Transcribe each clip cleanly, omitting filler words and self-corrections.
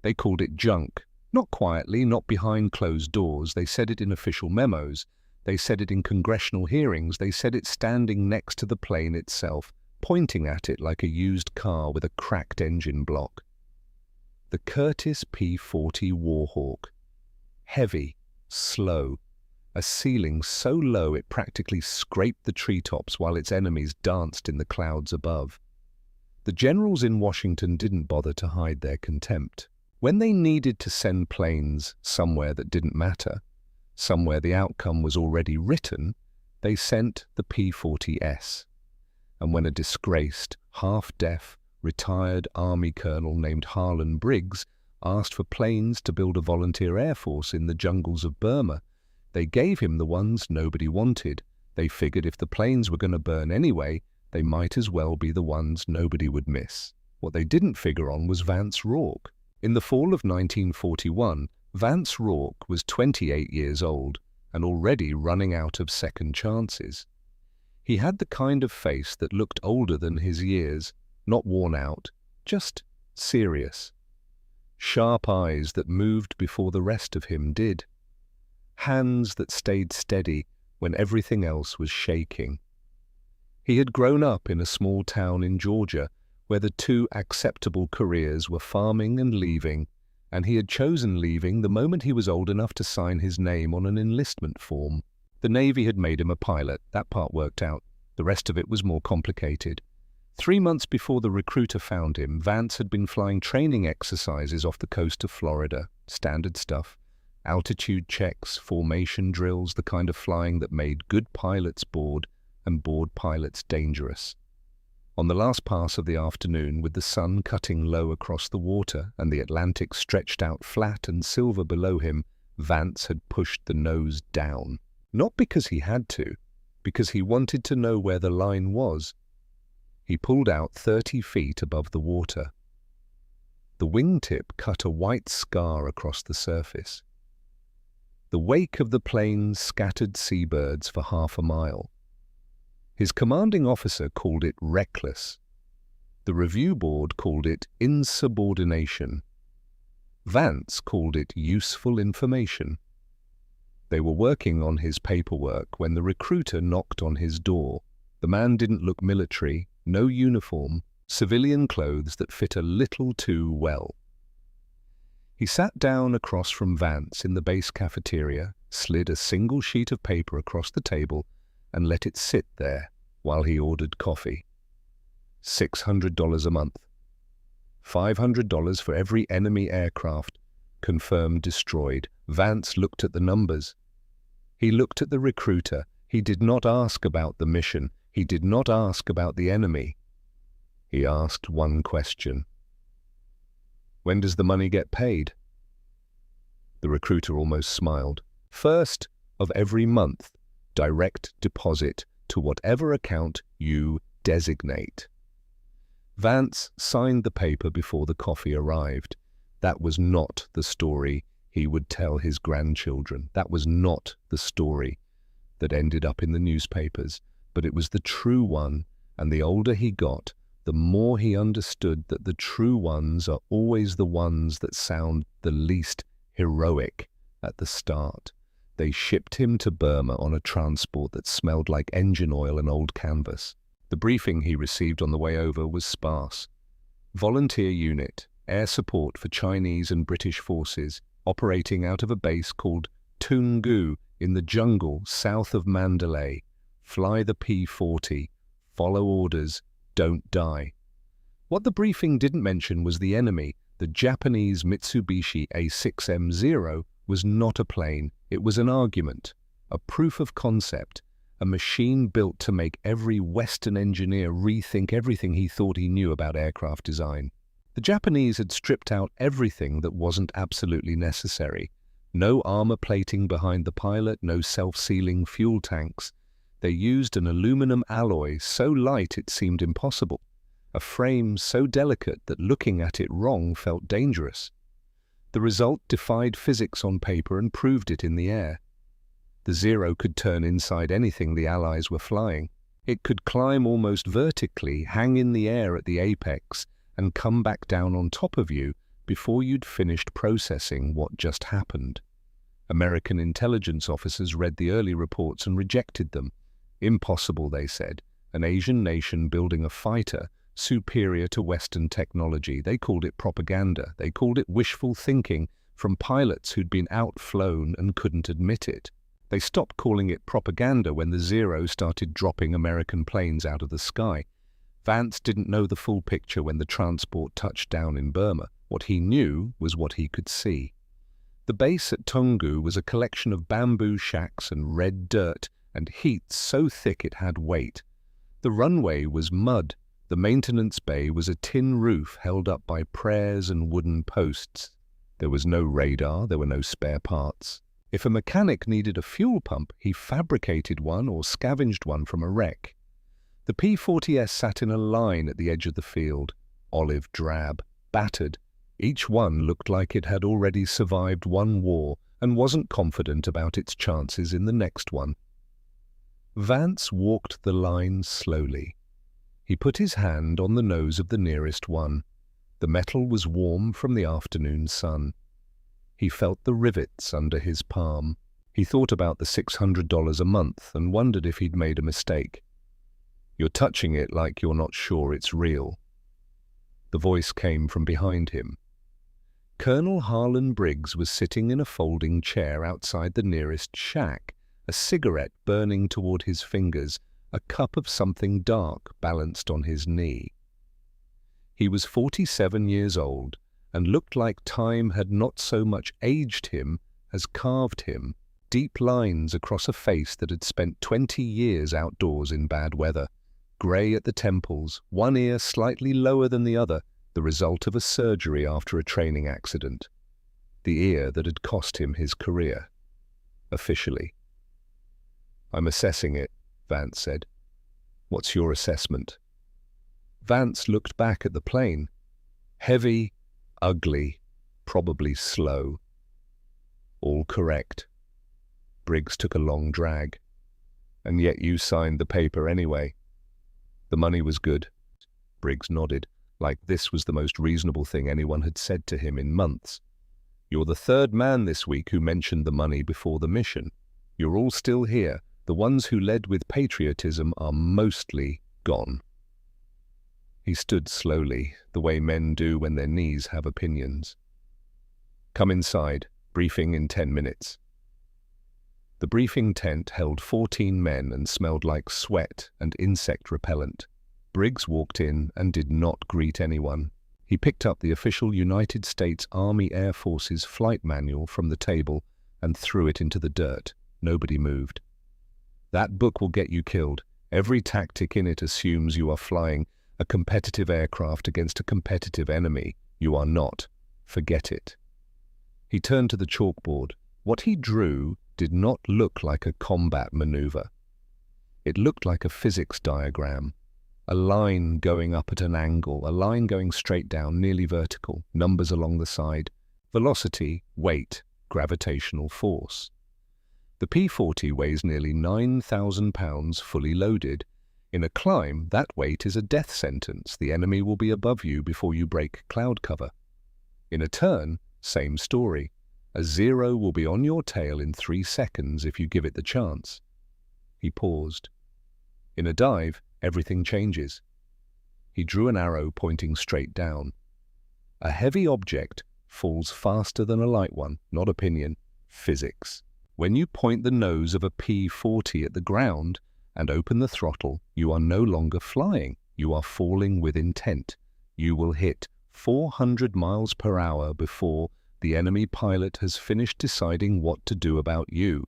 They called it junk. Not quietly, not behind closed doors. They said it in official memos. They said it in congressional hearings. They said it standing next to the plane itself, pointing at it like a used car with a cracked engine block. The Curtiss P-40 Warhawk. Heavy, slow, a ceiling so low it practically scraped the treetops while its enemies danced in the clouds above. The generals in Washington didn't bother to hide their contempt. When they needed to send planes somewhere that didn't matter, somewhere the outcome was already written, they sent the P-40S. And when a disgraced, half-deaf, retired Army colonel named Harlan Briggs asked for planes to build a volunteer air force in the jungles of Burma, they gave him the ones nobody wanted. They figured if the planes were going to burn anyway, they might as well be the ones nobody would miss. What they didn't figure on was Vance Rourke. In the fall of 1941, Vance Rourke was 28 years old and already running out of second chances. He had the kind of face that looked older than his years, not worn out, just serious. Sharp eyes that moved before the rest of him did. Hands that stayed steady when everything else was shaking. He had grown up in a small town in Georgia where the two acceptable careers were farming and leaving, and he had chosen leaving the moment he was old enough to sign his name on an enlistment form. The Navy had made him a pilot. That part worked out. The rest of it was more complicated. 3 months before the recruiter found him, Vance had been flying training exercises off the coast of Florida. Standard stuff. Altitude checks, formation drills, the kind of flying that made good pilots bored and bored pilots dangerous. On the last pass of the afternoon, with the sun cutting low across the water and the Atlantic stretched out flat and silver below him, Vance had pushed the nose down. Not because he had to, because he wanted to know where the line was. He pulled out 30 feet above the water. The wingtip cut a white scar across the surface. The wake of the plane scattered seabirds for half a mile. His commanding officer called it reckless. The review board called it insubordination. Vance called it useful information. They were working on his paperwork when the recruiter knocked on his door. The man didn't look military, no uniform, civilian clothes that fit a little too well. He sat down across from Vance in the base cafeteria, slid a single sheet of paper across the table, and let it sit there while he ordered coffee. $600 a month. $500 for every enemy aircraft, confirmed destroyed. Vance looked at the numbers. He looked at the recruiter. He did not ask about the mission. He did not ask about the enemy. He asked one question. When does the money get paid? The recruiter almost smiled. First of every month, direct deposit to whatever account you designate. Vance signed the paper before the coffee arrived. That was not the story he would tell his grandchildren. That was not the story that ended up in the newspapers, but it was the true one, and the older he got, the more he understood that the true ones are always the ones that sound the least heroic at the start. They shipped him to Burma on a transport that smelled like engine oil and old canvas. The briefing he received on the way over was sparse. Volunteer unit, air support for Chinese and British forces, operating out of a base called Toungoo in the jungle south of Mandalay. Fly the P-40, follow orders, don't die. What the briefing didn't mention was the enemy. The Japanese Mitsubishi A6M0 was not a plane. It was an argument, a proof of concept, a machine built to make every Western engineer rethink everything he thought he knew about aircraft design. The Japanese had stripped out everything that wasn't absolutely necessary. No armor plating behind the pilot, no self-sealing fuel tanks. They used an aluminum alloy so light it seemed impossible, a frame so delicate that looking at it wrong felt dangerous. The result defied physics on paper and proved it in the air. The Zero could turn inside anything the Allies were flying. It could climb almost vertically, hang in the air at the apex, and come back down on top of you, before you'd finished processing what just happened. American intelligence officers read the early reports and rejected them. Impossible, they said. An Asian nation building a fighter superior to Western technology. They called it propaganda. They called it wishful thinking from pilots who'd been outflown and couldn't admit it. They stopped calling it propaganda when the Zero started dropping American planes out of the sky. Vance didn't know the full picture when the transport touched down in Burma. What he knew was what he could see. The base at Toungoo was a collection of bamboo shacks and red dirt and heat so thick it had weight. The runway was mud. The maintenance bay was a tin roof held up by prayers and wooden posts. There was no radar, there were no spare parts. If a mechanic needed a fuel pump, he fabricated one or scavenged one from a wreck. The P-40S sat in a line at the edge of the field, olive drab, battered. Each one looked like it had already survived one war and wasn't confident about its chances in the next one. Vance walked the line slowly. He put his hand on the nose of the nearest one. The metal was warm from the afternoon sun. He felt the rivets under his palm. He thought about the $600 a month and wondered if he'd made a mistake. "You're touching it like you're not sure it's real." The voice came from behind him. Colonel Harlan Briggs was sitting in a folding chair outside the nearest shack, a cigarette burning toward his fingers, a cup of something dark balanced on his knee. He was 47 years old and looked like time had not so much aged him as carved him, deep lines across a face that had spent 20 years outdoors in bad weather, grey at the temples, one ear slightly lower than the other, the result of a surgery after a training accident. The ear that had cost him his career. Officially. "I'm assessing it," Vance said. "What's your assessment?" Vance looked back at the plane. Heavy, ugly, probably slow. "All correct." Briggs took a long drag. "And yet you signed the paper anyway." "The money was good." Briggs nodded, like this was the most reasonable thing anyone had said to him in months. "You're the third man this week who mentioned the money before the mission. You're all still here. The ones who led with patriotism are mostly gone." He stood slowly, the way men do when their knees have opinions. "Come inside. Briefing in 10 minutes." The briefing tent held 14 men and smelled like sweat and insect repellent. Briggs walked in and did not greet anyone. He picked up the official United States Army Air Force's flight manual from the table and threw it into the dirt. Nobody moved. "That book will get you killed. Every tactic in it assumes you are flying a competitive aircraft against a competitive enemy. You are not. Forget it." He turned to the chalkboard. What he drew did not look like a combat maneuver. It looked like a physics diagram. A line going up at an angle, a line going straight down, nearly vertical, numbers along the side, velocity, weight, gravitational force. The P-40 weighs nearly 9,000 pounds fully loaded. In a climb, that weight is a death sentence. The enemy will be above you before you break cloud cover. In a turn, same story. A Zero will be on your tail in 3 seconds if you give it the chance. He paused. In a dive, everything changes. He drew an arrow pointing straight down. A heavy object falls faster than a light one, not opinion, physics. When you point the nose of a P-40 at the ground and open the throttle, you are no longer flying. You are falling with intent. You will hit 400 miles per hour before the enemy pilot has finished deciding what to do about you.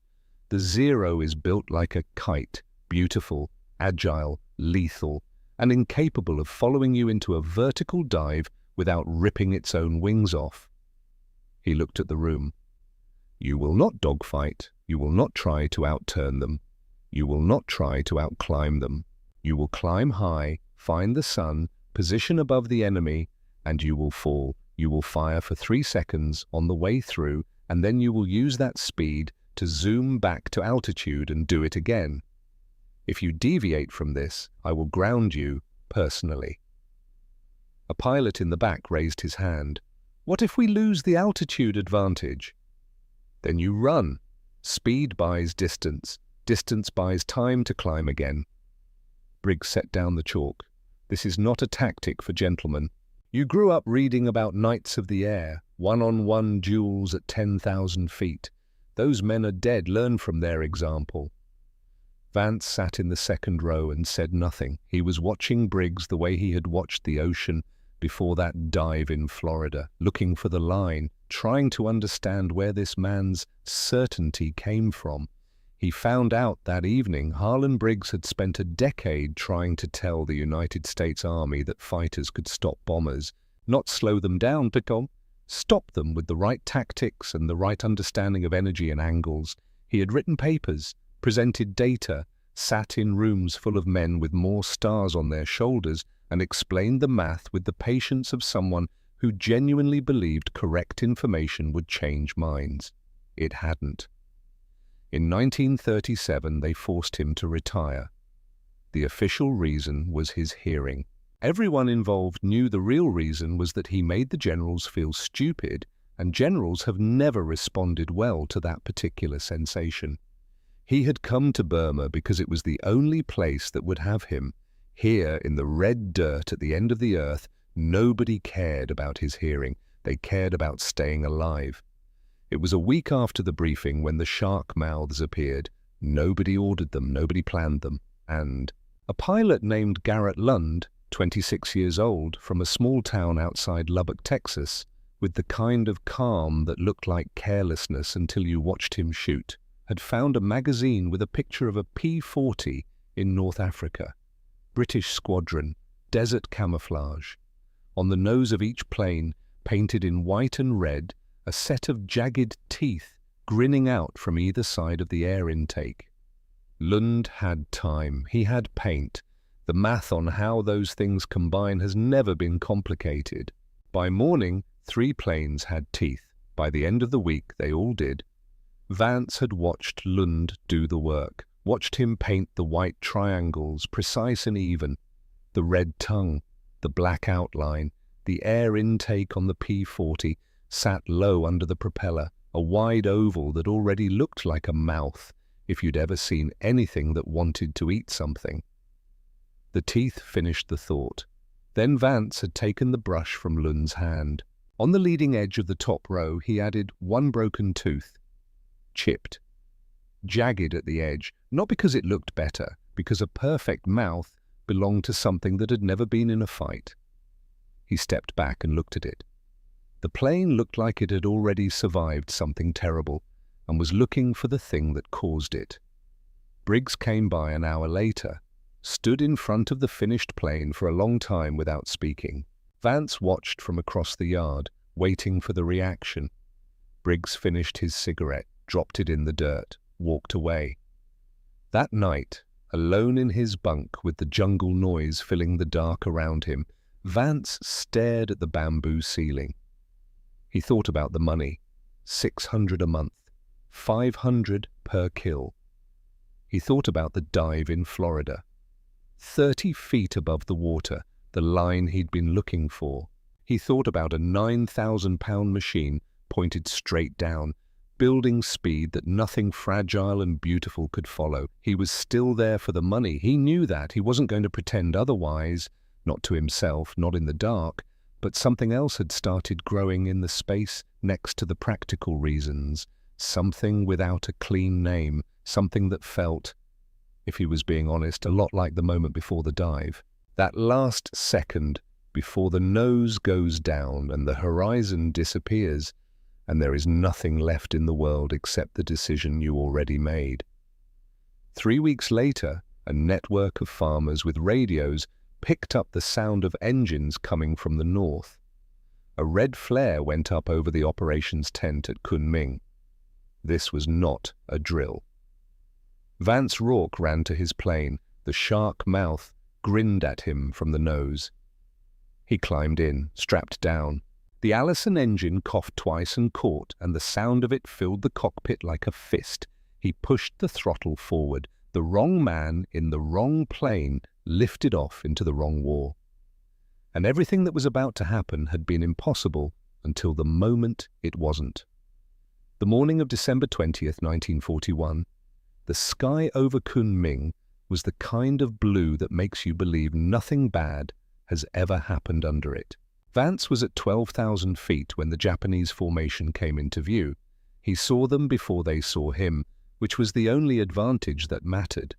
The Zero is built like a kite, beautiful, agile, lethal, and incapable of following you into a vertical dive without ripping its own wings off. He looked at the room. You will not dogfight. You will not try to outturn them. You will not try to outclimb them. You will climb high, find the sun, position above the enemy, and you will fall. You will fire for 3 seconds on the way through, and then you will use that speed to zoom back to altitude and do it again. If you deviate from this, I will ground you personally. A pilot in the back raised his hand. What if we lose the altitude advantage? Then you run. Speed buys distance. Distance buys time to climb again. Briggs set down the chalk. This is not a tactic for gentlemen. You grew up reading about knights of the air, one-on-one duels at 10,000 feet. Those men are dead. Learn from their example. Vance sat in the second row and said nothing. He was watching Briggs the way he had watched the ocean before that dive in Florida, looking for the line, trying to understand where this man's certainty came from. He found out that evening Harlan Briggs had spent a decade trying to tell the United States Army that fighters could stop bombers, not slow them down, but stop them with the right tactics and the right understanding of energy and angles. He had written papers, presented data, sat in rooms full of men with more stars on their shoulders, and explained the math with the patience of someone who genuinely believed correct information would change minds. It hadn't. In 1937, they forced him to retire. The official reason was his hearing. Everyone involved knew the real reason was that he made the generals feel stupid, and generals have never responded well to that particular sensation. He had come to Burma because it was the only place that would have him. Here, in the red dirt at the end of the earth, nobody cared about his hearing. They cared about staying alive. It was a week after the briefing when the shark mouths appeared. Nobody ordered them, nobody planned them. And a pilot named Garrett Lund, 26 years old, from a small town outside Lubbock, Texas, with the kind of calm that looked like carelessness until you watched him shoot, had found a magazine with a picture of a P-40 in North Africa. British squadron, desert camouflage. On the nose of each plane, painted in white and red, a set of jagged teeth grinning out from either side of the air intake. Lund had time. He had paint. The math on how those things combine has never been complicated. By morning, 3 planes had teeth. By the end of the week, they all did. Vance had watched Lund do the work, watched him paint the white triangles, precise and even, the red tongue, the black outline, the air intake on the P-40 sat low under the propeller, a wide oval that already looked like a mouth, if you'd ever seen anything that wanted to eat something. The teeth finished the thought. Then Vance had taken the brush from Lund's hand. On the leading edge of the top row, he added 1 broken tooth. Chipped. Jagged at the edge, not because it looked better, because a perfect mouth belonged to something that had never been in a fight. He stepped back and looked at it. The plane looked like it had already survived something terrible and was looking for the thing that caused it. Briggs came by an hour later, stood in front of the finished plane for a long time without speaking. Vance watched from across the yard, waiting for the reaction. Briggs finished his cigarette, dropped it in the dirt, walked away. That night, alone in his bunk with the jungle noise filling the dark around him, Vance stared at the bamboo ceiling. He thought about the money, $600 a month, $500 per kill. He thought about the dive in Florida, 30 feet above the water, the line he'd been looking for. He thought about a 9,000-pound machine pointed straight down, building speed that nothing fragile and beautiful could follow. He was still there for the money. He knew that. He wasn't going to pretend otherwise, not to himself, not in the dark, but something else had started growing in the space next to the practical reasons, something without a clean name, something that felt, if he was being honest, a lot like the moment before the dive. That last second before the nose goes down and the horizon disappears, and there is nothing left in the world except the decision you already made. 3 weeks later, a network of farmers with radios picked up the sound of engines coming from the north. A red flare went up over the operations tent at Kunming. This was not a drill. Vance Rourke ran to his plane. The shark mouth grinned at him from the nose. He climbed in, strapped down. The Allison engine coughed twice and caught, and the sound of it filled the cockpit like a fist. He pushed the throttle forward. The wrong man in the wrong plane lifted off into the wrong war. And everything that was about to happen had been impossible, until the moment it wasn't. The morning of December 20th, 1941, the sky over Kunming was the kind of blue that makes you believe nothing bad has ever happened under it. Vance was at 12,000 feet when the Japanese formation came into view. He saw them before they saw him, which was the only advantage that mattered.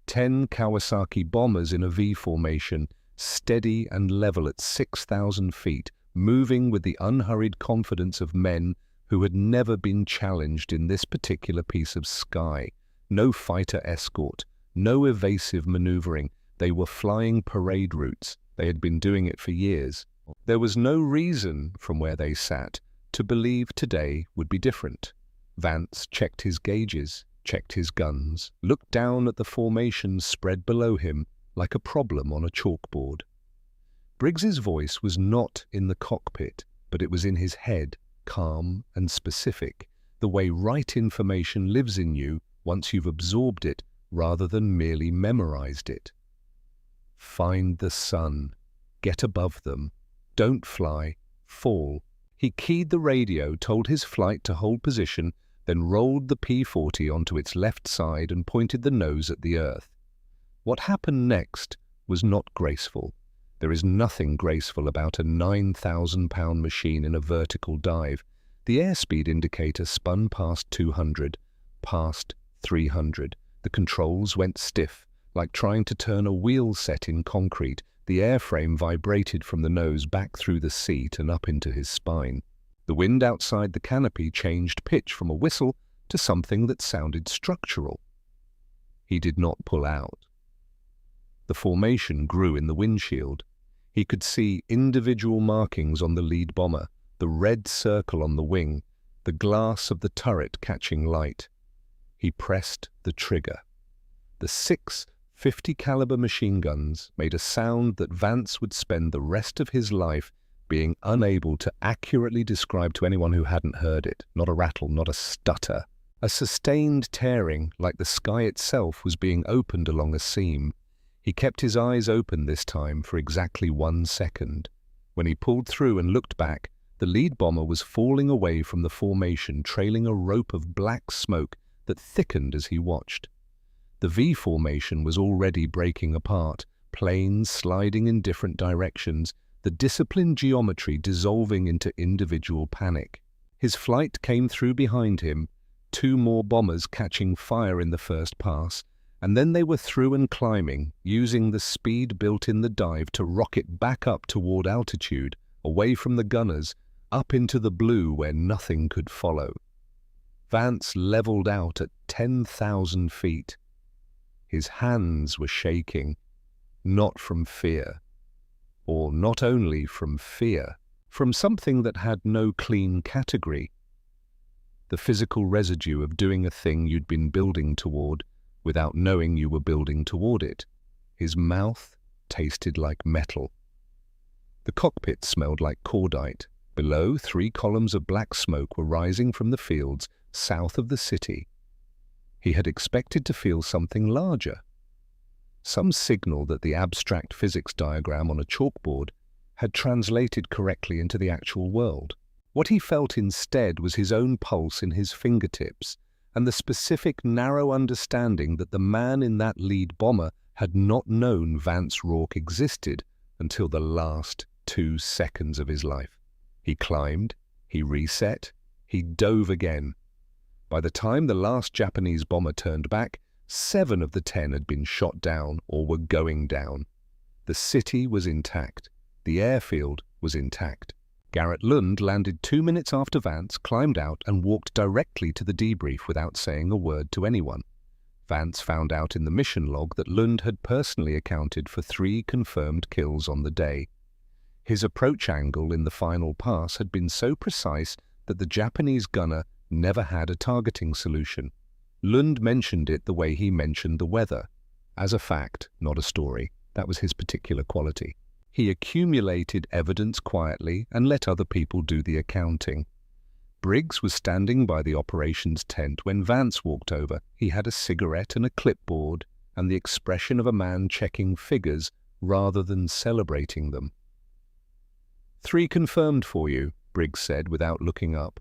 10 Kawasaki bombers in a V formation, steady and level at 6,000 feet, moving with the unhurried confidence of men who had never been challenged in this particular piece of sky. No fighter escort, no evasive maneuvering. They were flying parade routes. They had been doing it for years. There was no reason, from where they sat, to believe today would be different. Vance checked his gauges, checked his guns, looked down at the formation spread below him like a problem on a chalkboard. Briggs's voice was not in the cockpit, but it was in his head, calm and specific, the way right information lives in you once you've absorbed it rather than merely memorized it. Find the sun. Get above them. Don't fly. Fall. He keyed the radio, told his flight to hold position, then rolled the P-40 onto its left side and pointed the nose at the Earth. What happened next was not graceful. There is nothing graceful about a 9,000-pound machine in a vertical dive. The airspeed indicator spun past 200, past 300. The controls went stiff, like trying to turn a wheel set in concrete. The airframe vibrated from the nose back through the seat and up into his spine. The wind outside the canopy changed pitch from a whistle to something that sounded structural. He did not pull out. The formation grew in the windshield. He could see individual markings on the lead bomber, the red circle on the wing, the glass of the turret catching light. He pressed the trigger. The 6 50 caliber machine guns made a sound that Vance would spend the rest of his life being unable to accurately describe to anyone who hadn't heard it. Not a rattle, not a stutter. A sustained tearing, like the sky itself was being opened along a seam. He kept his eyes open this time for exactly 1 second. When he pulled through and looked back, the lead bomber was falling away from the formation, trailing a rope of black smoke that thickened as he watched. The V formation was already breaking apart, planes sliding in different directions, the disciplined geometry dissolving into individual panic. His flight came through behind him, 2 more bombers catching fire in the first pass, and then they were through and climbing, using the speed built in the dive to rocket back up toward altitude, away from the gunners, up into the blue where nothing could follow. Vance leveled out at 10,000 feet. His hands were shaking, not from fear, or not only from fear, from something that had no clean category. The physical residue of doing a thing you'd been building toward without knowing you were building toward it. His mouth tasted like metal. The cockpit smelled like cordite. Below, 3 columns of black smoke were rising from the fields south of the city. He had expected to feel something larger, some signal that the abstract physics diagram on a chalkboard had translated correctly into the actual world. What he felt instead was his own pulse in his fingertips, and the specific narrow understanding that the man in that lead bomber had not known Vance Rourke existed until the last 2 seconds of his life. He climbed, he reset, he dove again. By the time the last Japanese bomber turned back, 7 of the 10 had been shot down or were going down. The city was intact. The airfield was intact. Garrett Lund landed 2 minutes after Vance, climbed out and walked directly to the debrief without saying a word to anyone. Vance found out in the mission log that Lund had personally accounted for 3 confirmed kills on the day. His approach angle in the final pass had been so precise that the Japanese gunner never had a targeting solution. Lund mentioned it the way he mentioned the weather. As a fact, not a story. That was his particular quality. He accumulated evidence quietly and let other people do the accounting. Briggs was standing by the operations tent when Vance walked over. He had a cigarette and a clipboard and the expression of a man checking figures rather than celebrating them. 3 confirmed for you, Briggs said without looking up.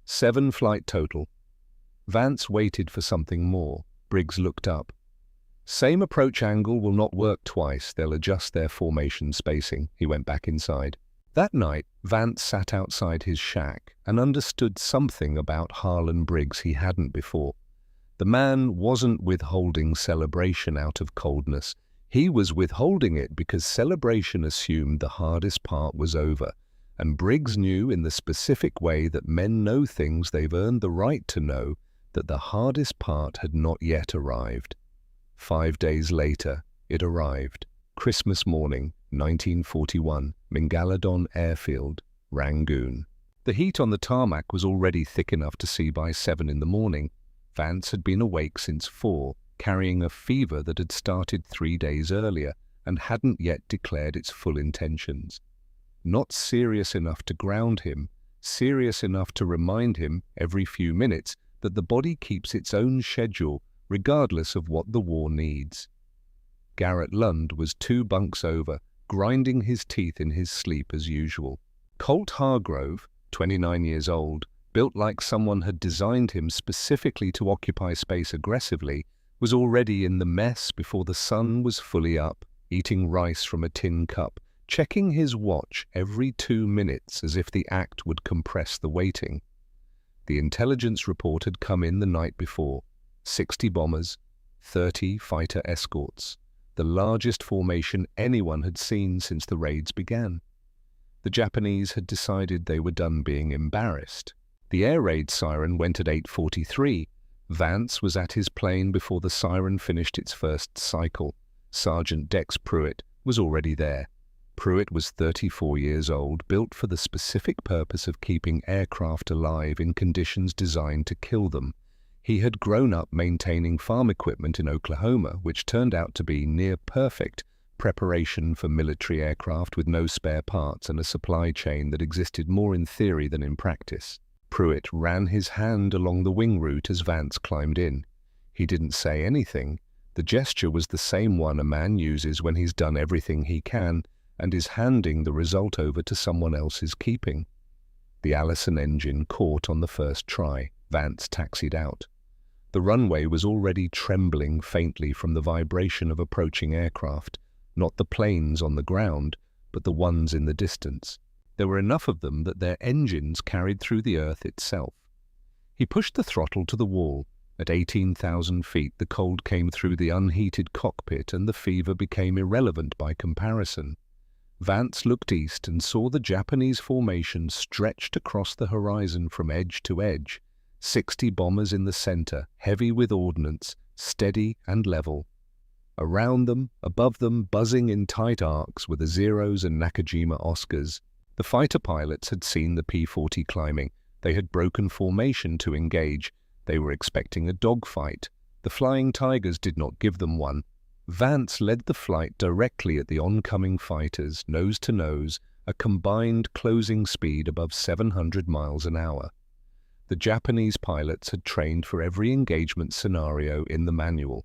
7 flight total. Vance waited for something more. Briggs looked up. Same approach angle will not work twice. They'll adjust their formation spacing. He went back inside. That night, Vance sat outside his shack and understood something about Harlan Briggs he hadn't before. The man wasn't withholding celebration out of coldness. He was withholding it because celebration assumed the hardest part was over, and Briggs knew in the specific way that men know things they've earned the right to know that the hardest part had not yet arrived. 5 days later, it arrived. Christmas morning, 1941, Mingaladon Airfield, Rangoon. The heat on the tarmac was already thick enough to see by 7 in the morning. Vance had been awake since 4, carrying a fever that had started 3 days earlier and hadn't yet declared its full intentions. Not serious enough to ground him, serious enough to remind him every few minutes that the body keeps its own schedule regardless of what the war needs. Garrett Lund was 2 bunks over, grinding his teeth in his sleep as usual. Colt Hargrove, 29 years old, built like someone had designed him specifically to occupy space aggressively, was already in the mess before the sun was fully up, eating rice from a tin cup, checking his watch every 2 minutes as if the act would compress the waiting. The intelligence report had come in the night before. 60 bombers, 30 fighter escorts, the largest formation anyone had seen since the raids began. The Japanese had decided they were done being embarrassed. The air raid siren went at 8:43. Vance was at his plane before the siren finished its first cycle. Sergeant Dex Pruitt was already there. Pruitt was 34 years old, built for the specific purpose of keeping aircraft alive in conditions designed to kill them. He had grown up maintaining farm equipment in Oklahoma, which turned out to be near-perfect preparation for military aircraft with no spare parts and a supply chain that existed more in theory than in practice. Pruitt ran his hand along the wing route as Vance climbed in. He didn't say anything. The gesture was the same one a man uses when he's done everything he can and is handing the result over to someone else's keeping. The Allison engine caught on the first try. Vance taxied out. The runway was already trembling faintly from the vibration of approaching aircraft, not the planes on the ground, but the ones in the distance. There were enough of them that their engines carried through the earth itself. He pushed the throttle to the wall. At 18,000 feet, the cold came through the unheated cockpit and the fever became irrelevant by comparison. Vance looked east and saw the Japanese formation stretched across the horizon from edge to edge. 60 bombers in the center, heavy with ordnance, steady and level. Around them, above them, buzzing in tight arcs were the Zeros and Nakajima Oscars. The fighter pilots had seen the P-40 climbing. They had broken formation to engage. They were expecting a dogfight. The Flying Tigers did not give them one. Vance led the flight directly at the oncoming fighters, nose to nose, a combined closing speed above 700 miles an hour. The Japanese pilots had trained for every engagement scenario in the manual.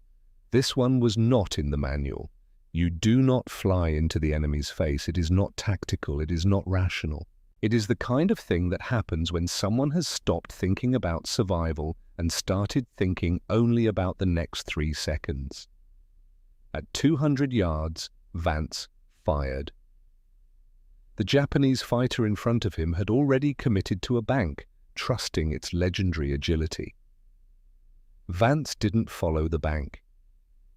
This one was not in the manual. You do not fly into the enemy's face. It is not tactical. It is not rational. It is the kind of thing that happens when someone has stopped thinking about survival and started thinking only about the next 3 seconds. At 200 yards, Vance fired. The Japanese fighter in front of him had already committed to a bank, trusting its legendary agility. Vance didn't follow the bank.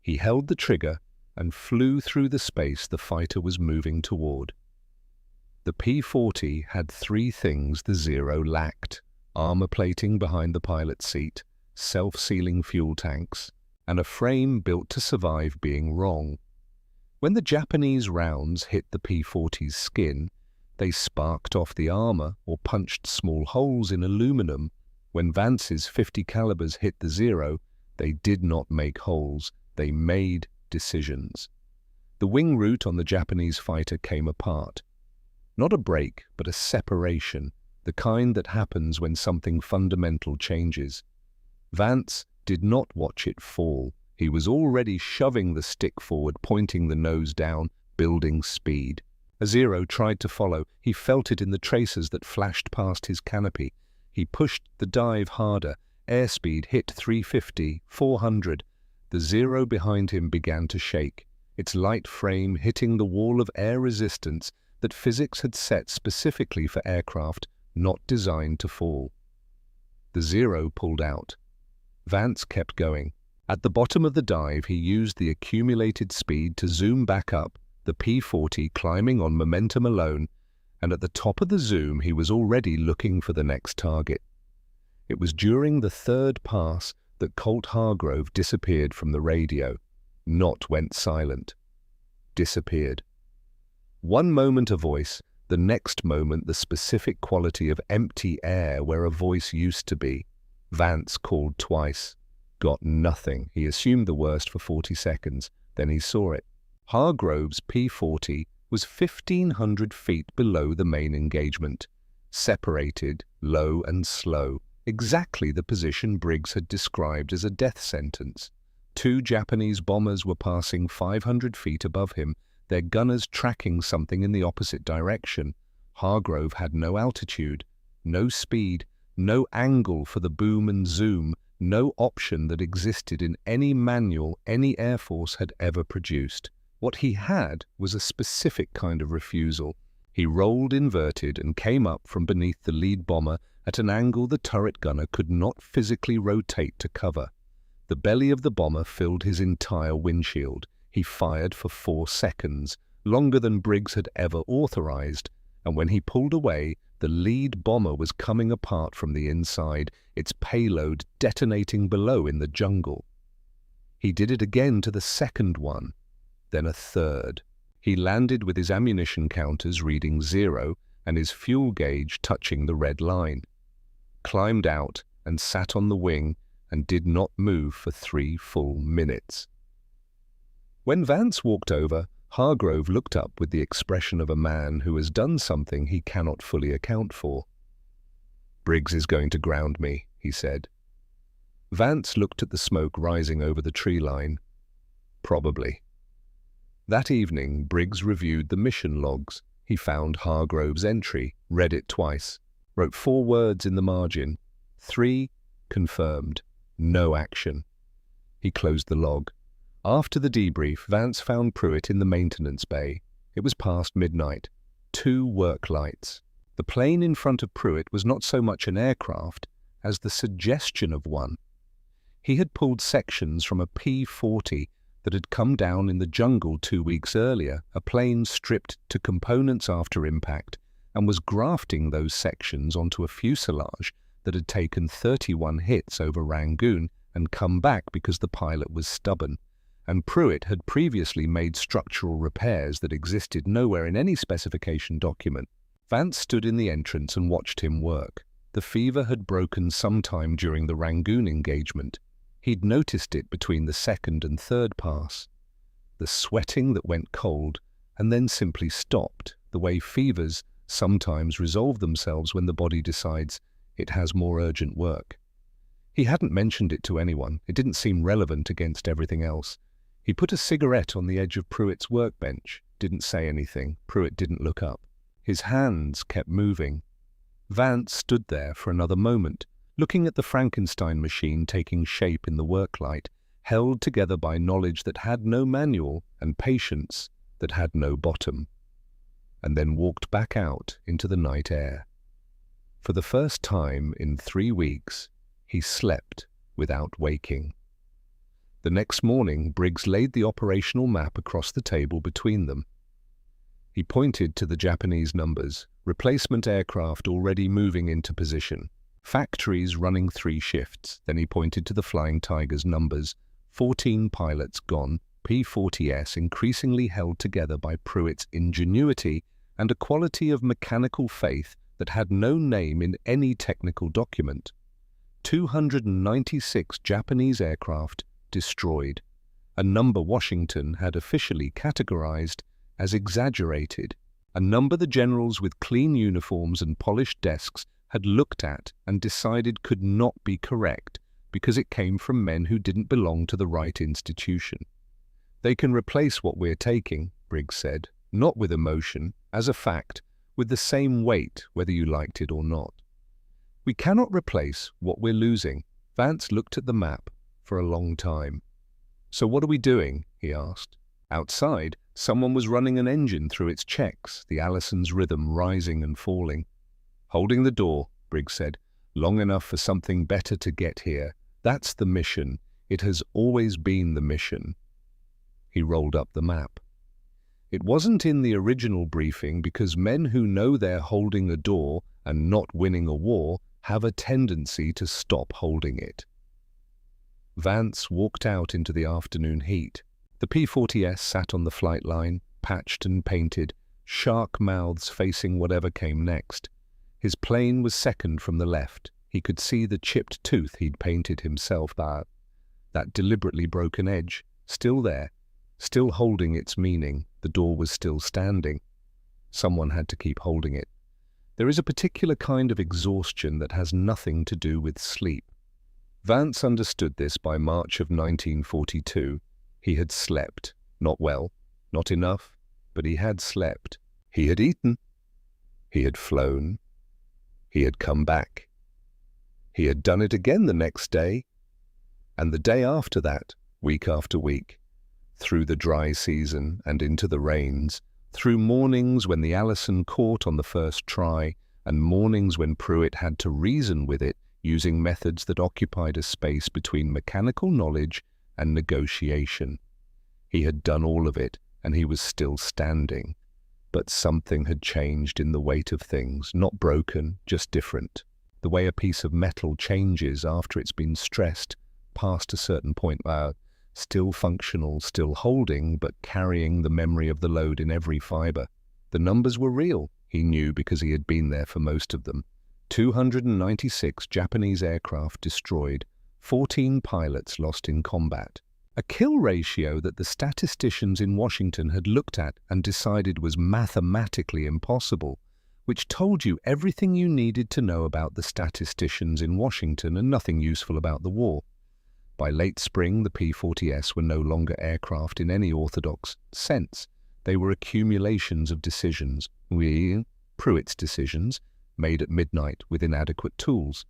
He held the trigger and flew through the space the fighter was moving toward. The P-40 had 3 things the Zero lacked: armor plating behind the pilot's seat, self-sealing fuel tanks, and a frame built to survive being wrong. When the Japanese rounds hit the P-40's skin, they sparked off the armor or punched small holes in aluminum. When Vance's 50 calibers hit the Zero, they did not make holes. They made decisions. The wing root on the Japanese fighter came apart. Not a break, but a separation, the kind that happens when something fundamental changes. Vance did not watch it fall. He was already shoving the stick forward, pointing the nose down, building speed. A Zero tried to follow. He felt it in the tracers that flashed past his canopy. He pushed the dive harder. Airspeed hit 350, 400. The Zero behind him began to shake, its light frame hitting the wall of air resistance that physics had set specifically for aircraft not designed to fall. The Zero pulled out. Vance kept going. At the bottom of the dive, he used the accumulated speed to zoom back up, the P-40 climbing on momentum alone, and at the top of the zoom he was already looking for the next target. It was during the third pass that Colt Hargrove disappeared from the radio. Not went silent. Disappeared. One moment a voice, the next moment the specific quality of empty air where a voice used to be. Vance called twice. Got nothing. He assumed the worst for 40 seconds. Then he saw it. Hargrove's P-40 was 1,500 feet below the main engagement. Separated, low and slow. Exactly the position Briggs had described as a death sentence. Two Japanese bombers were passing 500 feet above him, their gunners tracking something in the opposite direction. Hargrove had no altitude, no speed, no angle for the boom and zoom, no option that existed in any manual any Air Force had ever produced. What he had was a specific kind of refusal. He rolled inverted and came up from beneath the lead bomber at an angle the turret gunner could not physically rotate to cover. The belly of the bomber filled his entire windshield. He fired for 4 seconds, longer than Briggs had ever authorized, and when he pulled away, the lead bomber was coming apart from the inside, its payload detonating below in the jungle. He did it again to the second one, then a third. He landed with his ammunition counters reading 0 and his fuel gauge touching the red line. Climbed out and sat on the wing and did not move for 3 full minutes. When Vance walked over, Hargrove looked up with the expression of a man who has done something he cannot fully account for. "Briggs is going to ground me," he said. Vance looked at the smoke rising over the tree line. "Probably." That evening, Briggs reviewed the mission logs. He found Hargrove's entry, read it twice, wrote 4 words in the margin. 3, confirmed. No action. He closed the log. After the debrief, Vance found Pruitt in the maintenance bay. It was past midnight. 2 work lights. The plane in front of Pruitt was not so much an aircraft as the suggestion of one. He had pulled sections from a P-40 that had come down in the jungle 2 weeks earlier, a plane stripped to components after impact, and was grafting those sections onto a fuselage that had taken 31 hits over Rangoon and come back because the pilot was stubborn. And Pruitt had previously made structural repairs that existed nowhere in any specification document. Vance stood in the entrance and watched him work. The fever had broken sometime during the Rangoon engagement. He'd noticed it between the second and third pass. The sweating that went cold and then simply stopped, the way fevers sometimes resolve themselves when the body decides it has more urgent work. He hadn't mentioned it to anyone. It didn't seem relevant against everything else. He put a cigarette on the edge of Pruitt's workbench, didn't say anything. Pruitt didn't look up. His hands kept moving. Vance stood there for another moment, looking at the Frankenstein machine taking shape in the work light, held together by knowledge that had no manual and patience that had no bottom, and then walked back out into the night air. For the first time in 3 weeks, he slept without waking. The next morning, Briggs laid the operational map across the table between them. He pointed to the Japanese numbers, replacement aircraft already moving into position, factories running 3 shifts. Then he pointed to the Flying Tiger's numbers, 14 pilots gone, P-40S increasingly held together by Pruitt's ingenuity and a quality of mechanical faith that had no name in any technical document. 296 Japanese aircraft destroyed, a number Washington had officially categorized as exaggerated, a number the generals with clean uniforms and polished desks had looked at and decided could not be correct because it came from men who didn't belong to the right institution. "They can replace what we're taking," Briggs said, "not with emotion, as a fact, with the same weight whether you liked it or not. We cannot replace what we're losing. Vance looked at the map for a long time. So what are we doing? He asked. Outside, someone was running an engine through its checks, the Allison's rhythm rising and falling. Holding the door, Briggs said, long enough for something better to get here. That's the mission. It has always been the mission. He rolled up the map. It wasn't in the original briefing because men who know they're holding a door and not winning a war have a tendency to stop holding it. Vance walked out into the afternoon heat. The P-40S sat on the flight line, patched and painted, shark mouths facing whatever came next. His plane was second from the left. He could see the chipped tooth he'd painted himself there. That deliberately broken edge, still there, still holding its meaning. The door was still standing. Someone had to keep holding it. There is a particular kind of exhaustion that has nothing to do with sleep. Vance understood this by March of 1942. He had slept. Not well, not enough, but he had slept. He had eaten. He had flown. He had come back. He had done it again the next day, and the day after that, week after week, through the dry season and into the rains, through mornings when the Allison caught on the first try, and mornings when Pruitt had to reason with it using methods that occupied a space between mechanical knowledge and negotiation. He had done all of it, and he was still standing. But something had changed in the weight of things, not broken, just different. The way a piece of metal changes after it's been stressed past a certain point, still functional, still holding, but carrying the memory of the load in every fiber. The numbers were real, he knew because he had been there for most of them. 296 Japanese aircraft destroyed, 14 pilots lost in combat. A kill ratio that the statisticians in Washington had looked at and decided was mathematically impossible, which told you everything you needed to know about the statisticians in Washington and nothing useful about the war. By late spring, the P-40S were no longer aircraft in any orthodox sense. They were accumulations of decisions, Pruitt's decisions, made at midnight with inadequate tools.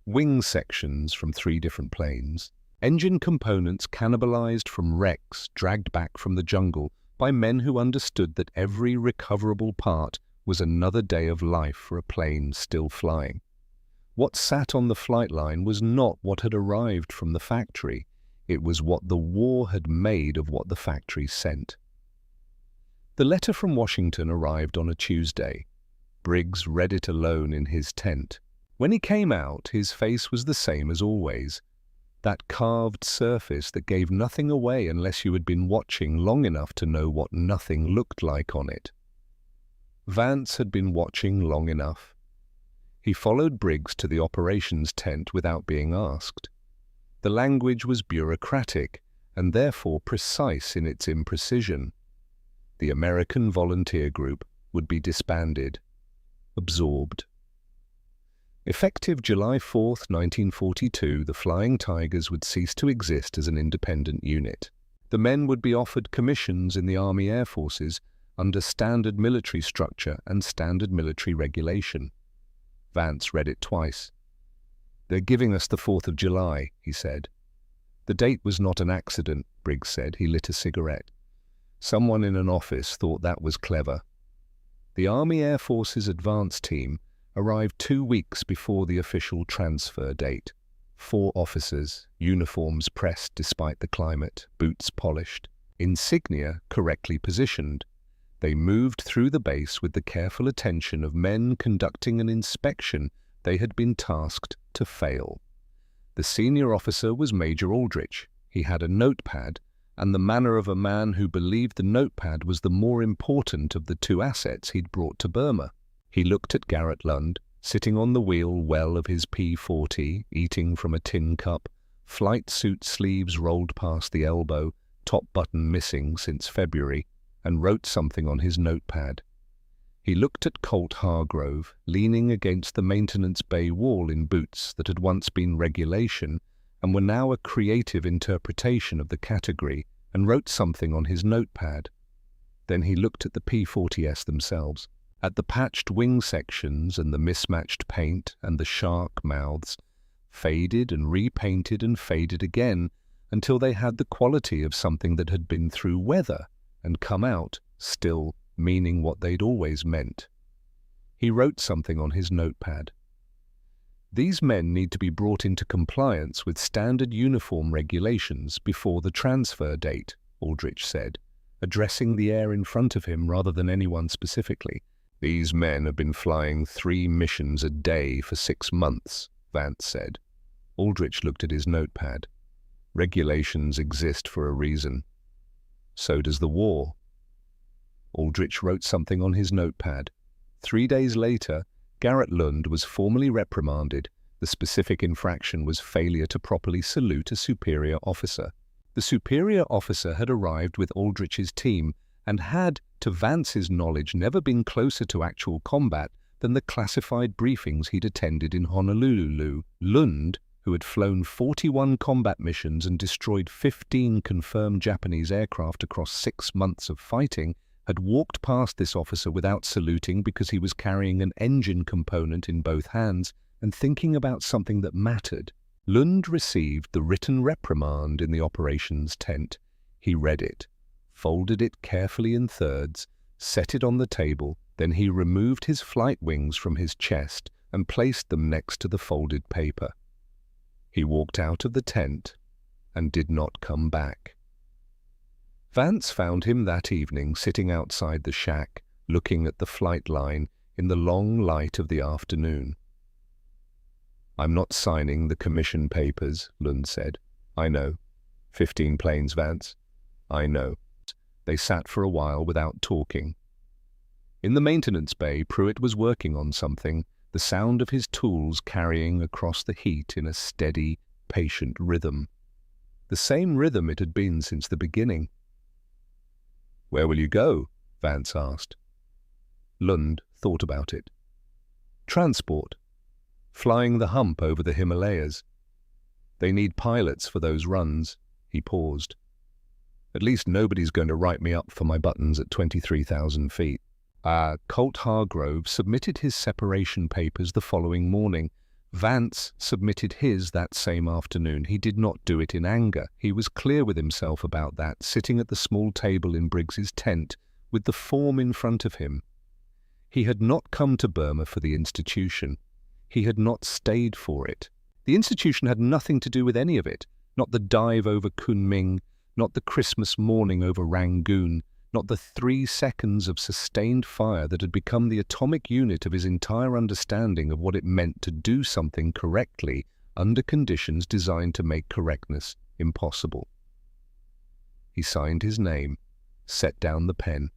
Wing sections from 3 different planes. Engine components cannibalized from wrecks dragged back from the jungle by men who understood that every recoverable part was another day of life for a plane still flying. What sat on the flight line was not what had arrived from the factory. It was what the war had made of what the factory sent. The letter from Washington arrived on a Tuesday. Briggs read it alone in his tent. When he came out, his face was the same as always. That carved surface that gave nothing away unless you had been watching long enough to know what nothing looked like on it. Vance had been watching long enough. He followed Briggs to the operations tent without being asked. The language was bureaucratic and therefore precise in its imprecision. The American volunteer group would be disbanded, absorbed. Effective July 4, 1942, the Flying Tigers would cease to exist as an independent unit. The men would be offered commissions in the Army Air Forces under standard military structure and standard military regulation. Vance read it twice. "They're giving us the 4th of July, he said. The date was not an accident, Briggs said. He lit a cigarette. Someone in an office thought that was clever. The Army Air Forces advance team arrived 2 weeks before the official transfer date. 4 officers, uniforms pressed despite the climate, boots polished, insignia correctly positioned. They moved through the base with the careful attention of men conducting an inspection they had been tasked to fail. The senior officer was Major Aldrich. He had a notepad, and the manner of a man who believed the notepad was the more important of the 2 assets he'd brought to Burma. He looked at Garrett Lund, sitting on the wheel well of his P-40, eating from a tin cup, flight suit sleeves rolled past the elbow, top button missing since February, and wrote something on his notepad. He looked at Colt Hargrove, leaning against the maintenance bay wall in boots that had once been regulation and were now a creative interpretation of the category, and wrote something on his notepad. Then he looked at the P-40S themselves, at the patched wing sections and the mismatched paint and the shark mouths, faded and repainted and faded again, until they had the quality of something that had been through weather and come out, still meaning what they'd always meant. He wrote something on his notepad. These men need to be brought into compliance with standard uniform regulations before the transfer date, Aldrich said, addressing the air in front of him rather than anyone specifically. These men have been flying 3 missions a day for 6 months, Vance said. Aldrich looked at his notepad. Regulations exist for a reason. So does the war. Aldrich wrote something on his notepad. 3 days later, Garrett Lund was formally reprimanded. The specific infraction was failure to properly salute a superior officer. The superior officer had arrived with Aldrich's team and had, to Vance's knowledge, never been closer to actual combat than the classified briefings he'd attended in Honolulu. Lund, who had flown 41 combat missions and destroyed 15 confirmed Japanese aircraft across 6 months of fighting, had walked past this officer without saluting because he was carrying an engine component in both hands and thinking about something that mattered. Lund received the written reprimand in the operations tent. He read it, folded it carefully in thirds, set it on the table, then he removed his flight wings from his chest and placed them next to the folded paper. He walked out of the tent and did not come back. Vance found him that evening sitting outside the shack, looking at the flight line in the long light of the afternoon. "I'm not signing the commission papers," Lund said. "I know. 15 planes, Vance. I know." They sat for a while without talking. In the maintenance bay, Pruitt was working on something, the sound of his tools carrying across the heat in a steady, patient rhythm. The same rhythm it had been since the beginning. "Where will you go?" Vance asked. Lund thought about it. "Transport. Flying the hump over the Himalayas. They need pilots for those runs." He paused. "At least nobody's going to write me up for my buttons at 23,000 feet. Colt Hargrove submitted his separation papers the following morning. Vance submitted his that same afternoon. He did not do it in anger. He was clear with himself about that, sitting at the small table in Briggs's tent, with the form in front of him. He had not come to Burma for the institution. He had not stayed for it. The institution had nothing to do with any of it. Not the dive over Kunming, not the Christmas morning over Rangoon, not the 3 seconds of sustained fire that had become the atomic unit of his entire understanding of what it meant to do something correctly under conditions designed to make correctness impossible. He signed his name, set down the pen.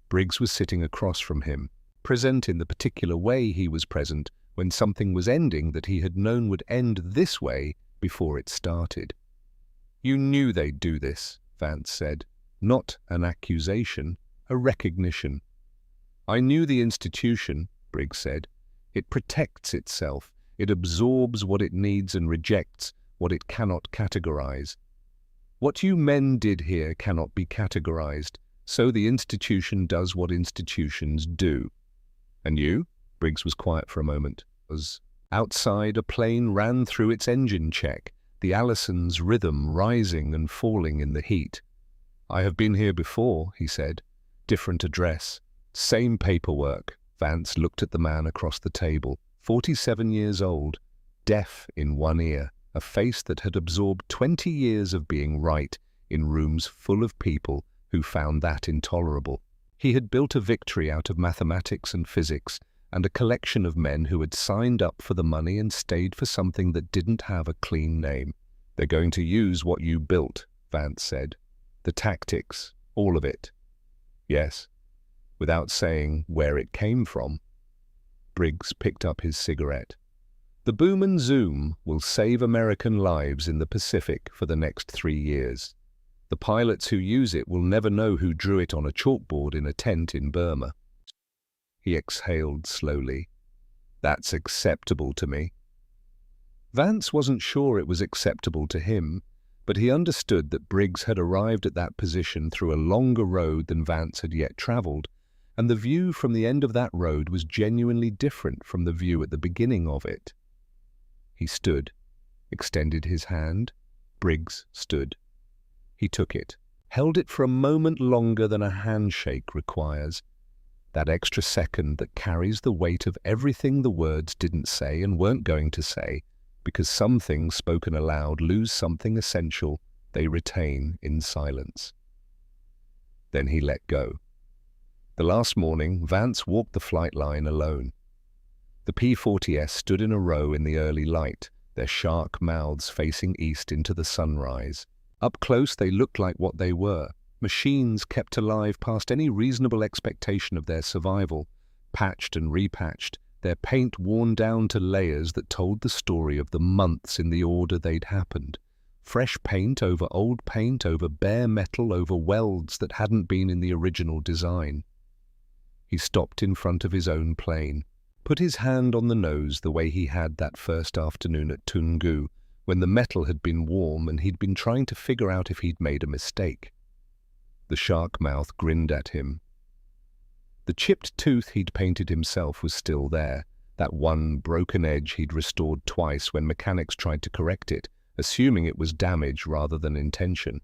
Briggs was sitting across from him, present in the particular way he was present when something was ending that he had known would end this way before it started. "You knew they'd do this," Vance said. "Not an accusation, a recognition." "I knew the institution," Briggs said. "It protects itself. It absorbs what it needs and rejects what it cannot categorize. What you men did here cannot be categorized, so the institution does what institutions do." "And you?" Briggs was quiet for a moment. Outside, a plane ran through its engine check, the Allison's rhythm rising and falling in the heat. "I have been here before," he said. "Different address. Same paperwork." Vance looked at the man across the table, 47 years old, deaf in one ear, a face that had absorbed 20 years of being right in rooms full of people who found that intolerable. He had built a victory out of mathematics and physics and a collection of men who had signed up for the money and stayed for something that didn't have a clean name. "They're going to use what you built," Vance said. "The tactics, all of it." "Yes," without saying where it came from. Briggs picked up his cigarette. "The boom and zoom will save American lives in the Pacific for the next 3 years. The pilots who use it will never know who drew it on a chalkboard in a tent in Burma." He exhaled slowly. "That's acceptable to me." Vance wasn't sure it was acceptable to him. But he understood that Briggs had arrived at that position through a longer road than Vance had yet travelled, and the view from the end of that road was genuinely different from the view at the beginning of it. He stood, extended his hand. Briggs stood. He took it, held it for a moment longer than a handshake requires, that extra second that carries the weight of everything the words didn't say and weren't going to say, because some things spoken aloud lose something essential they retain in silence. Then he let go. The last morning, Vance walked the flight line alone. The P-40S stood in a row in the early light, their shark mouths facing east into the sunrise. Up close they looked like what they were, machines kept alive past any reasonable expectation of their survival, patched and repatched, their paint worn down to layers that told the story of the months in the order they'd happened. Fresh paint over bare metal over welds that hadn't been in the original design. He stopped in front of his own plane, put his hand on the nose the way he had that first afternoon at Tungu, when the metal had been warm and he'd been trying to figure out if he'd made a mistake. The shark mouth grinned at him. The chipped tooth he'd painted himself was still there, that one broken edge he'd restored twice when mechanics tried to correct it, assuming it was damage rather than intention.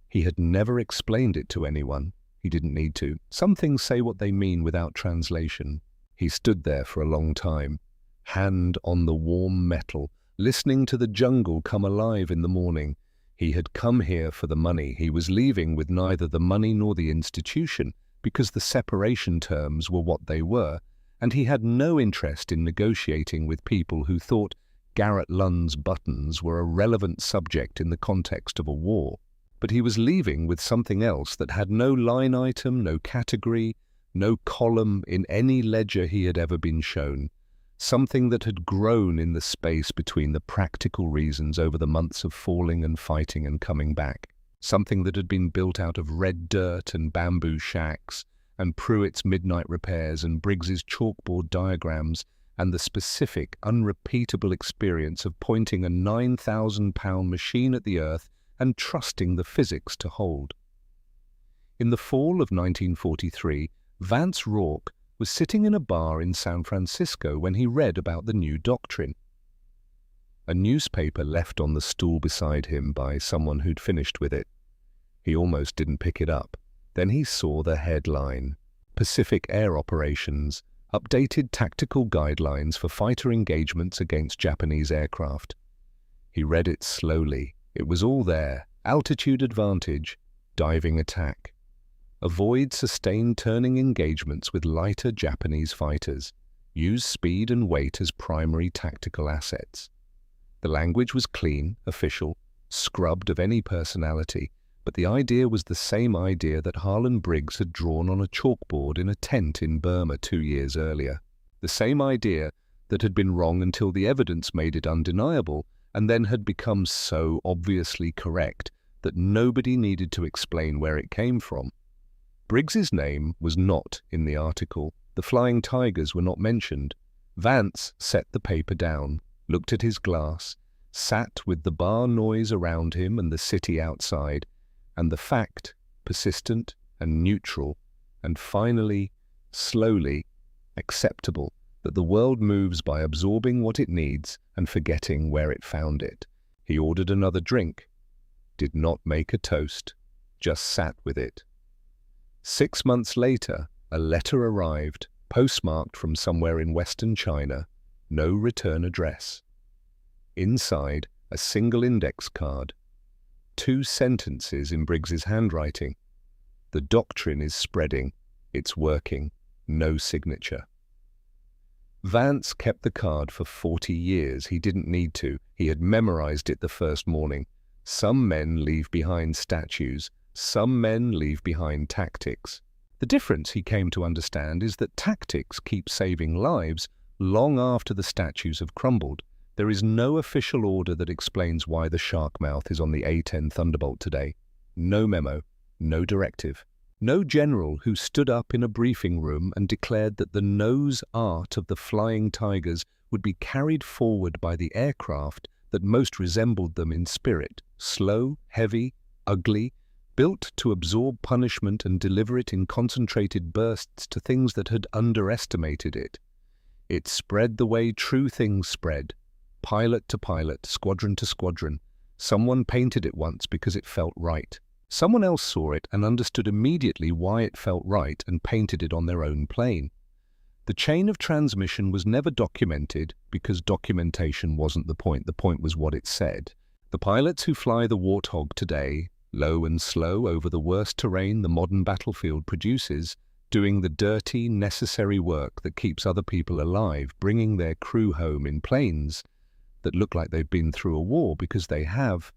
He had never explained it to anyone. He didn't need to. Some things say what they mean without translation. He stood there for a long time, hand on the warm metal, listening to the jungle come alive in the morning. He had come here for the money. He was leaving with neither the money nor the institution, because the separation terms were what they were, and he had no interest in negotiating with people who thought Garrett Lund's buttons were a relevant subject in the context of a war. But he was leaving with something else that had no line item, no category, no column in any ledger he had ever been shown. Something that had grown in the space between the practical reasons over the months of falling and fighting and coming back. Something that had been built out of red dirt and bamboo shacks, and Pruitt's midnight repairs and Briggs's chalkboard diagrams, and the specific, unrepeatable experience of pointing a 9,000-pound machine at the earth and trusting the physics to hold. In the fall of 1943, Vance Rourke was sitting in a bar in San Francisco when he read about the new doctrine. A newspaper left on the stool beside him by someone who'd finished with it. He almost didn't pick it up. Then he saw the headline, Pacific Air Operations, updated tactical guidelines for fighter engagements against Japanese aircraft. He read it slowly. It was all there. Altitude advantage, diving attack. Avoid sustained turning engagements with lighter Japanese fighters. Use speed and weight as primary tactical assets. The language was clean, official, scrubbed of any personality, but the idea was the same idea that Harlan Briggs had drawn on a chalkboard in a tent in Burma 2 years earlier. The same idea that had been wrong until the evidence made it undeniable, and then had become so obviously correct that nobody needed to explain where it came from. Briggs's name was not in the article. The Flying Tigers were not mentioned. Vance set the paper down, looked at his glass, sat with the bar noise around him and the city outside, and the fact, persistent and neutral, and finally, slowly, acceptable, that the world moves by absorbing what it needs and forgetting where it found it. He ordered another drink, did not make a toast, just sat with it. 6 months later, a letter arrived, postmarked from somewhere in Western China, no return address. Inside, a single index card. 2 sentences in Briggs's handwriting. The doctrine is spreading. It's working. No signature. Vance kept the card for 40 years. He didn't need to. He had memorized it the first morning. Some men leave behind statues. Some men leave behind tactics. The difference, he came to understand, is that tactics keep saving lives long after the statues have crumbled. There is no official order that explains why the shark mouth is on the A-10 Thunderbolt today. No memo, no directive. No general who stood up in a briefing room and declared that the nose art of the Flying Tigers would be carried forward by the aircraft that most resembled them in spirit, slow, heavy, ugly, built to absorb punishment and deliver it in concentrated bursts to things that had underestimated it. It spread the way true things spread, pilot to pilot, squadron to squadron. Someone painted it once because it felt right. Someone else saw it and understood immediately why it felt right and painted it on their own plane. The chain of transmission was never documented because documentation wasn't the point. The point was what it said. The pilots who fly the Warthog today, low and slow over the worst terrain the modern battlefield produces, doing the dirty, necessary work that keeps other people alive, bringing their crew home in planes that look like they've been through a war because they have.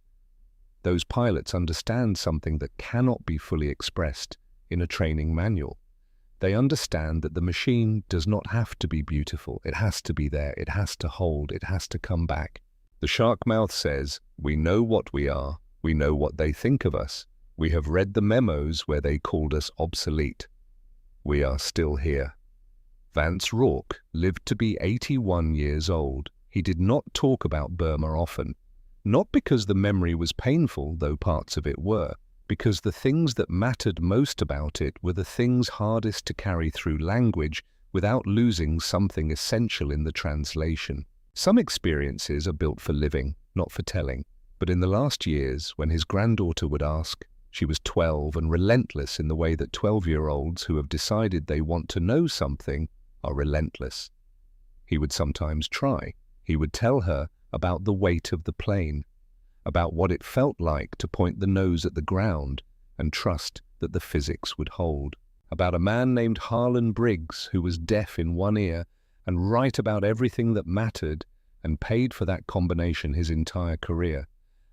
Those pilots understand something that cannot be fully expressed in a training manual. They understand that the machine does not have to be beautiful. It has to be there. It has to hold. It has to come back. The shark mouth says, "We know what we are. We know what they think of us. We have read the memos where they called us obsolete. We are still here." Vance Rourke lived to be 81 years old. He did not talk about Burma often. Not because the memory was painful, though parts of it were, because the things that mattered most about it were the things hardest to carry through language without losing something essential in the translation. Some experiences are built for living, not for telling. But in the last years, when his granddaughter would ask, she was 12 and relentless in the way that 12-year-olds who have decided they want to know something are relentless. He would sometimes try. He would tell her about the weight of the plane, about what it felt like to point the nose at the ground and trust that the physics would hold, about a man named Harlan Briggs who was deaf in one ear and right about everything that mattered and paid for that combination his entire career,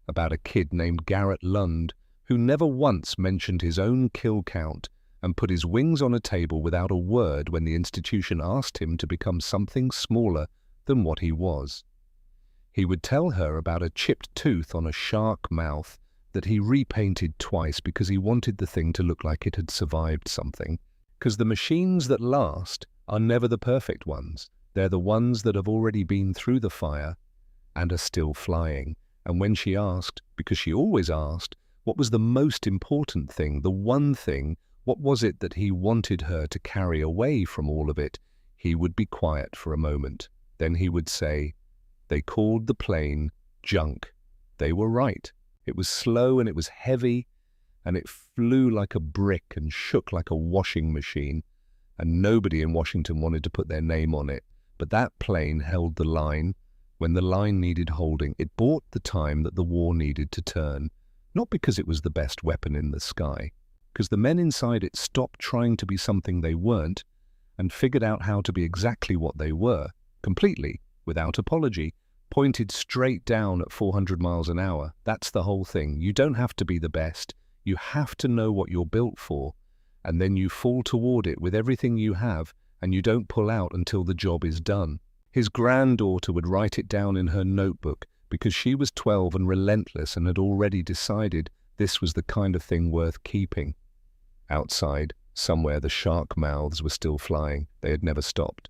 about a kid named Garrett Lund who never once mentioned his own kill count and put his wings on a table without a word when the institution asked him to become something smaller than what he was. He would tell her about a chipped tooth on a shark mouth that he repainted twice because he wanted the thing to look like it had survived something. Because the machines that last are never the perfect ones. They're the ones that have already been through the fire and are still flying. And when she asked, because she always asked, what was the most important thing, the one thing, what was it that he wanted her to carry away from all of it, he would be quiet for a moment. Then he would say, "They called the plane junk. They were right. It was slow and it was heavy and it flew like a brick and shook like a washing machine. And nobody in Washington wanted to put their name on it. But that plane held the line when the line needed holding. It bought the time that the war needed to turn. Not because it was the best weapon in the sky. Because the men inside it stopped trying to be something they weren't and figured out how to be exactly what they were, completely, without apology, pointed straight down at 400 miles an hour. That's the whole thing. You don't have to be the best. You have to know what you're built for, and then you fall toward it with everything you have, and you don't pull out until the job is done. His granddaughter would write it down in her notebook because she was 12 and relentless and had already decided this was the kind of thing worth keeping. Outside, somewhere, the shark mouths were still flying. They had never stopped.